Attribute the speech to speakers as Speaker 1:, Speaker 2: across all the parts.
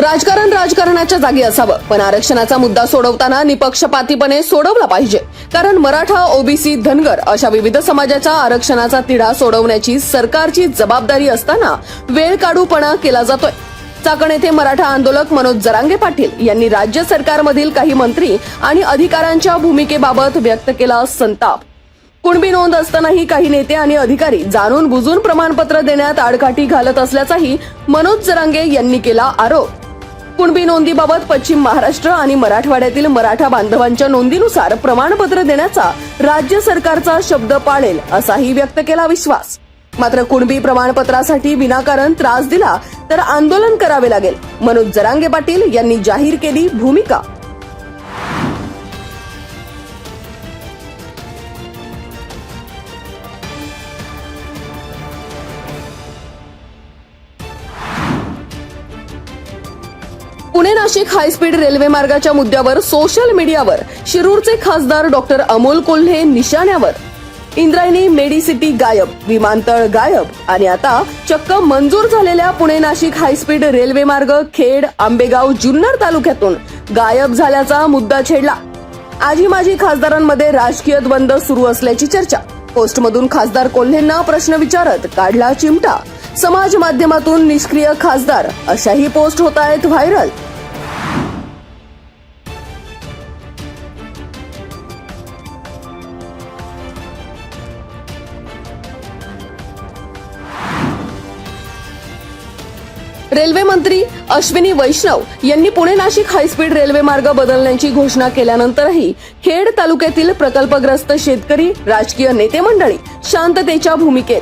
Speaker 1: राजकारणाच्या जागी असावं, पण आरक्षणाचा मुद्दा सोडवताना निपक्षपातीपणे सोडवला पाहिजे. कारण मराठा, ओबीसी, धनगर अशा विविध समाजाच्या आरक्षणाचा तिढा सोडवण्याची सरकारची जबाबदारी असताना वेळकाढूपणा केला जातोय. चाकण येथे मराठा आंदोलक मनोज जरांगे पाटील यांनी राज्य सरकारमधील काही मंत्री आणि अधिकाऱ्यांच्या भूमिकेबाबत व्यक्त केला संताप. कुणबी नोंद असतानाही काही नेते आणि अधिकारी जाणून बुजून प्रमाणपत्र देण्यात आडकाठी घालत असल्याचाही मनोज जरांगे यांनी केला आरोप. कुणबी नोंदीबाबत पश्चिम महाराष्ट्र आणि मराठवाड्यातील मराठा बांधवांच्या नोंदीनुसार प्रमाणपत्र देण्याचा राज्य सरकारचा शब्द पाळेल असाही व्यक्त केला विश्वास. मात्र कुणबी प्रमाणपत्रासाठी विनाकारण त्रास दिला तर आंदोलन करावे लागेल. मनोज जरांगे पाटील यांनी जाहीर केली भूमिका. पुणे नाशिक हायस्पीड रेल्वे मार्गाच्या मुद्द्यावर सोशल मीडियावर शिरूरचे खासदार डॉक्टर अमोल कोल्हे निशाण्यावर. इंद्रायणी मेडिसिटी गायब, विमानतळ गायब आणि आता चक्क मंजूर झालेल्या पुणे नाशिक हायस्पीड रेल्वे मार्ग खेड, आंबेगाव, जुन्नर तालुक्यातून गायब झाल्याचा मुद्दा छेडला. आजी माजी खासदारांमध्ये राजकीय द्वंद्व सुरू असल्याची चर्चा. पोस्टमधून खासदार कोल्हेंना प्रश्न विचारत काढला चिमटा. समाज माध्यमातून निष्क्रिय खासदार अशाही पोस्ट होत आहेत व्हायरल. रेल्वे मंत्री अश्विनी वैष्णव यांनी पुणे नाशिक हायस्पीड रेल्वे मार्ग बदलण्याची घोषणा केल्यानंतरही खेड तालुक्यातील प्रकल्पग्रस्त शेतकरी, राजकीय नेते मंडळी शांततेच्या भूमिकेत.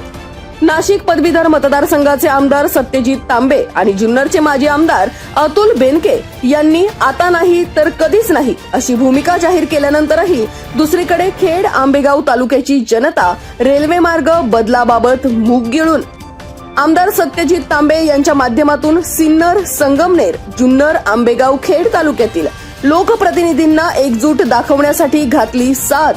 Speaker 1: नाशिक पदवीधर मतदारसंघाचे आमदार सत्यजित तांबे आणि जुन्नरचे माजी आमदार अतुल बेनके यांनी आता नाही तर कधीच नाही अशी भूमिका जाहीर केल्यानंतरही दुसरीकडे खेड, आंबेगाव तालुक्याची जनता रेल्वे मार्ग बदलाबाबत मूग गिळून आमदार सत्यजित तांबे यांच्या माध्यमातून सिन्नर, संगमनेर, जुन्नर, आंबेगाव, खेड तालुक्यातील लोकप्रतिनिधींना एकजूट दाखवण्यासाठी घातली साद.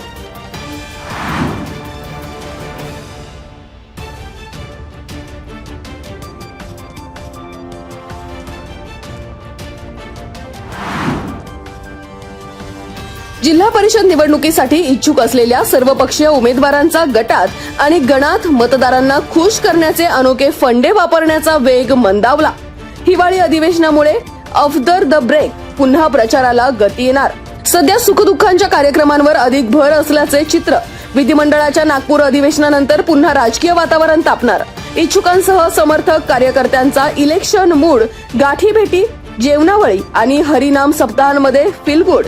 Speaker 1: जिल्हा परिषद निवडणुकीसाठी इच्छुक असलेल्या सर्वपक्षीय उमेदवारांचा गटात आणि गणात मतदारांना खुश करण्याचे अनोखे फंडे वापरण्याचा वेग मंदावला. हिवाळी अधिवेशनामुळे आफ्टर द ब्रेक पुन्हा प्रचाराला गती येणार. सध्या सुखदुःखांच्या कार्यक्रमांवर अधिक भर असल्याचे चित्र. विधिमंडळाच्या नागपूर अधिवेशनानंतर पुन्हा राजकीय वातावरण तापणार. इच्छुकांसह समर्थक कार्यकर्त्यांचा इलेक्शन मूड, गाठीभेटी, जेवणावळी आणि हरिनाम सप्ताहांमध्ये फील गुड.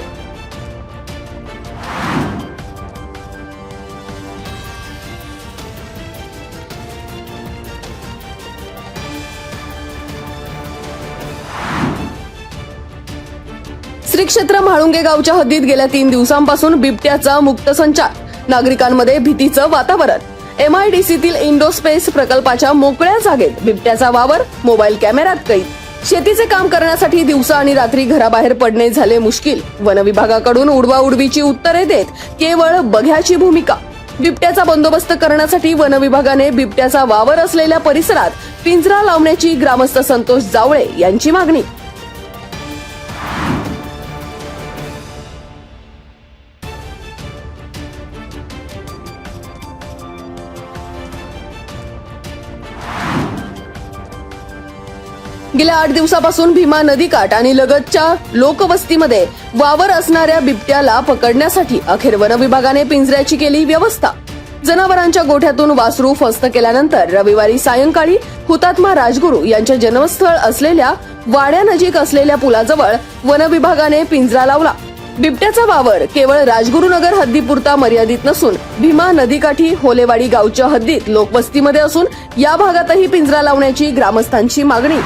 Speaker 1: श्री क्षेत्र म्हाळुंगे गावच्या हद्दीत गेल्या 3 दिवसांपासून बिबट्याचा मुक्त संचार. नागरिकांमध्ये भीतीचं वातावरण. MIDCतील इंडो स्पेस प्रकल्पाच्या मोकळ्या जागेत बिबट्याचा वावर, मोबाईल कॅमेऱ्यात कैद. शेतीचे काम करण्यासाठी दिवसा आणि रात्री घराबाहेर पडणे झाले मुश्किल. वन विभागाकडून उडवाउडवीची उत्तरे देत केवळ बघ्याची भूमिका. बिबट्याचा बंदोबस्त करण्यासाठी वन विभागाने बिबट्याचा वावर असलेल्या परिसरात पिंजरा लावण्याची ग्रामस्थ संतोष जावळे यांची मागणी. गेल्या 8 दिवसापासून भीमा नदीकाठ आणि लगतच्या लोकवस्तीमध्ये वावर असणाऱ्या बिबट्याला पकडण्यासाठी अखेर वन विभागाने पिंजऱ्याची केली व्यवस्था. जनावरांच्या गोठ्यातून वासरू फस्त केल्यानंतर रविवारी सायंकाळी हुतात्मा राजगुरू यांच्या जन्मस्थळ असलेल्या वाड्यानजीक असलेल्या पुलाजवळ वन विभागाने पिंजरा लावला. बिबट्याचा वावर केवळ राजगुरुनगर हद्दीपुरता मर्यादित नसून भीमा नदीकाठी होलेवाडी गावच्या हद्दीत लोकवस्तीमध्ये असून या भागातही पिंजरा लावण्याची ग्रामस्थांची मागणी.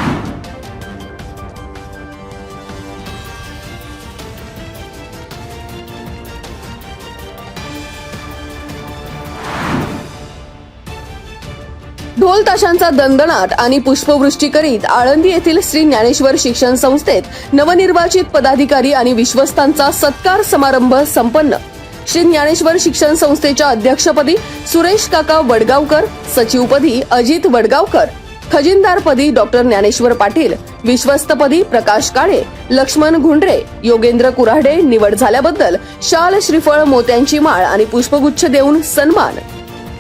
Speaker 1: ढोल ताशांचा दणदणाट आणि पुष्पवृष्टी करीत आळंदी येथील श्री ज्ञानेश्वर शिक्षण संस्थेत नवनिर्वाचित पदाधिकारी आणि विश्वस्तांचा सत्कार समारंभ संपन्न. श्री ज्ञानेश्वर शिक्षण संस्थेच्या अध्यक्षपदी सुरेश काका वडगावकर, सचिवपदी अजित वडगावकर, खजिनदारपदी डॉक्टर ज्ञानेश्वर पाटील, विश्वस्तपदी प्रकाश काळे, लक्ष्मण घुंडरे, योगेंद्र कुऱ्हाडे निवड झाल्याबद्दल शाल, श्रीफळ, मोत्यांची माळ आणि पुष्पगुच्छ देऊन सन्मान.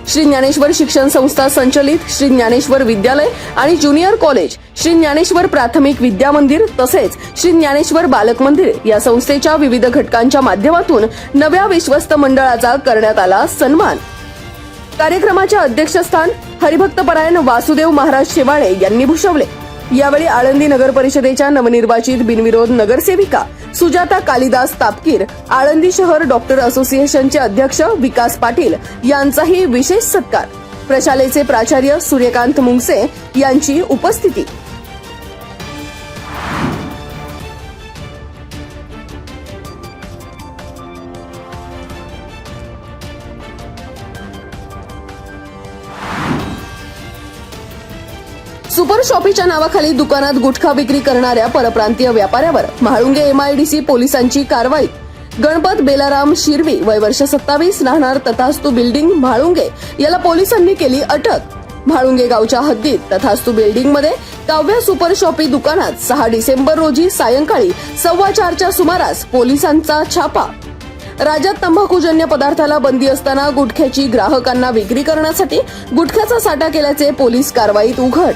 Speaker 1: श्री ज्ञानेश्वर शिक्षण संस्था संचलित श्री ज्ञानेश्वर विद्यालय आणि ज्युनियर कॉलेज, श्री ज्ञानेश्वर प्राथमिक विद्या मंदिर तसेच श्री ज्ञानेश्वर बालक मंदिर या संस्थेच्या विविध घटकांच्या माध्यमातून नव्या विश्वस्त मंडळाचा करण्यात आला सन्मान. कार्यक्रमाचे अध्यक्षस्थान हरिभक्तपरायण वासुदेव महाराज शेवाळे यांनी भूषवले. यावेळी आळंदी नगर परिषदेच्या नवनिर्वाचित बिनविरोध नगरसेविका सुजाता कालिदास तापकीर, आळंदी शहर डॉक्टर असोसिएशनचे अध्यक्ष विकास पाटील यांचाही विशेष सत्कार. प्रशालेचे प्राचार्य सूर्यकांत मुंगसे यांची उपस्थिती. सुपर शॉपीच्या नावाखाली दुकानात गुटखा विक्री करणाऱ्या परप्रांतीय व्यापाऱ्यावर म्हाळुंगे एमआयडीसी पोलिसांची कारवाई. गणपत बेलाराम शिरवी, वय वर्ष 27, राहणार तथास्तू बिल्डिंग म्हाळुंगे याला पोलिसांनी केली अटक. म्हाळुंगे गावच्या हद्दीत तथास्तू बिल्डिंगमध्ये काव्या सुपर शॉपी दुकानात 6 डिसेंबर रोजी सायंकाळी 4:15च्या सुमारास पोलिसांचा छापा. राज्यात तंबाखूजन्य पदार्थाला बंदी असताना गुटख्याची ग्राहकांना विक्री करण्यासाठी गुटख्याचा साठा केल्याचे पोलीस कारवाईत उघड.